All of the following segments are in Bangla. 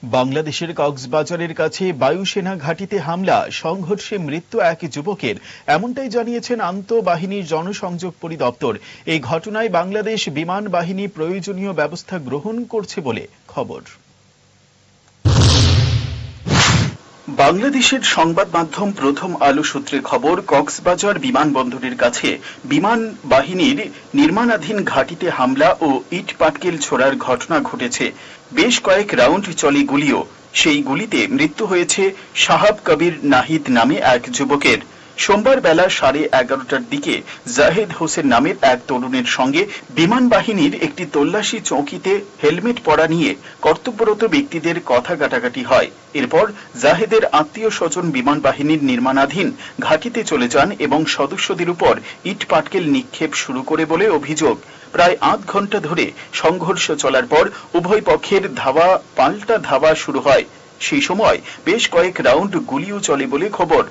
বাংলাদেশের কক্সবাজারের কাছে বায়ুসেনা ঘাঁটিতে হামলা, সংঘর্ষে মৃত্যু এক যুবকের, এমনটাই জানিয়েছেন আন্তঃবাহিনীর জনসংযোগ পরিদপ্তর। এই ঘটনায় বাংলাদেশ বিমান বাহিনী প্রয়োজনীয় ব্যবস্থা গ্রহণ করছে বলে খবর। বাংলাদেশের সংবাদ মাধ্যম প্রথম আলো সূত্রে খবর, কক্সবাজার বিমানবন্দরের কাছে বিমান বাহিনীর নির্মাণাধীন ঘাঁটিতে হামলা ও ইট পাটকেল ছোড়ার ঘটনা ঘটেছে। বেশ কয়েক রাউন্ড চলে গুলিও। সেই গুলিতে মৃত্যু হয়েছে শাহাব কবির নাহিদ নামে এক যুবকের। সোমবার বেলা 11:30টার দিকে জাহেদ হোসেন নামের এক তরুণের সঙ্গে বিমান বাহিনীর একটি তল্লাশি চৌকিতে হেলমেট পরা নিয়ে কর্তব্যরত ব্যক্তিদের কথা কাটাকাটি হয়। এরপর জাহেদের আত্মীয় স্বজন বিমান বাহিনীর নির্মাণাধীন ঘাঁটিতে চলে যান এবং সদস্যদের উপর ইট পাটকেল নিক্ষেপ শুরু করে বলে অভিযোগ। প্রায় আধ ঘন্টা ধরে সংঘর্ষ চলার পর উভয় পক্ষের পাল্টা ধাওয়া শুরু হয়। সেই সময় বেশ কয়েক রাউন্ড গুলিও চলে বলে খবর।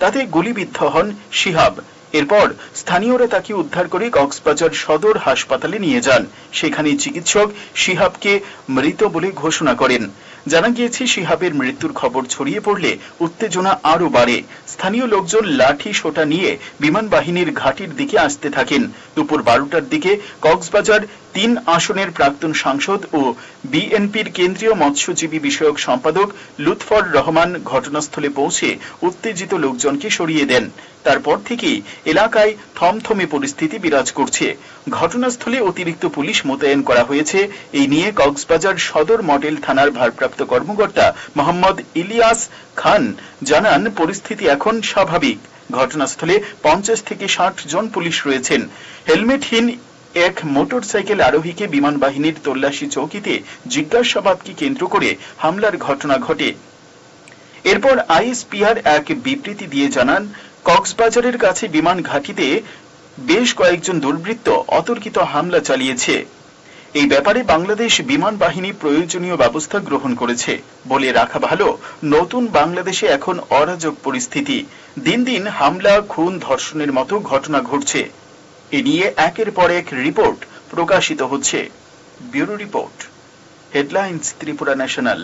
তাতে গুলিবিদ্ধ হন শিহাব। এরপর স্থানীয়রা তাকে উদ্ধার করে কক্সবাজার সদর হাসপাতালে নিয়ে যান। সেখানে চিকিৎসক শিহাবকে মৃত বলে ঘোষণা করেন। জানা গিয়েছে, শিহাবের মৃত্যুর খবর ছড়িয়ে পড়লে উত্তেজনা আরো বাড়ে। স্থানীয় লোকজন লাঠি সোটা নিয়ে বিমান বাহিনীর ঘাঁটির দিকে আসতে থাকেন। দুপুর 12টার দিকে কক্সবাজার 3 আসনের প্রাক্তন সাংসদ ও বিএনপির কেন্দ্রীয় মৎস্যজীবী বিষয়ক সম্পাদক লুৎফর রহমান ঘটনাস্থলে পৌঁছে উত্তেজিত লোকজনকে সরিয়ে দেন। তারপর থেকেই এলাকায় থমথমে পরিস্থিতি বিরাজ করছে। ঘটনাস্থলে অতিরিক্ত পুলিশ মোতায়েন করা হয়েছে। এই নিয়ে কক্সবাজার সদর মডেল থানার ভারপ্রাপ্ত কর্মকর্তা মোহাম্মদ ইলিয়াস খান জানান, পরিস্থিতি এখন স্বাভাবিক। ঘটনাস্থলে 50 থেকে 60 জন পুলিশ রয়েছেন। হেলমেটহীন এক মোটরসাইকেল আরোহীকে বিমান বাহিনীর তল্লাশি চৌকিতে জিজ্ঞাসাবাদকে কেন্দ্র করে হামলার ঘটনা ঘটে। এরপর আইএসপিআর এক বিবৃতি দিয়ে জানান, কক্সবাজারের কাছে বিমান ঘাঁটিতে বেশ কয়েকজন দুর্বৃত্ত অতর্কিত হামলা চালিয়েছে। এই ব্যাপারে বাংলাদেশ বিমান বাহিনী প্রয়োজনীয় ব্যবস্থা গ্রহণ করেছে। বলে রাখা ভালো, নতুন বাংলাদেশে এখন অরাজক পরিস্থিতি। দিন দিন হামলা, খুন, ধর্ষণের মতো ঘটনা ঘটছে। এ নিয়ে একের পর এক রিপোর্ট প্রকাশিত হচ্ছে। Bureau report, headlines Tripura national.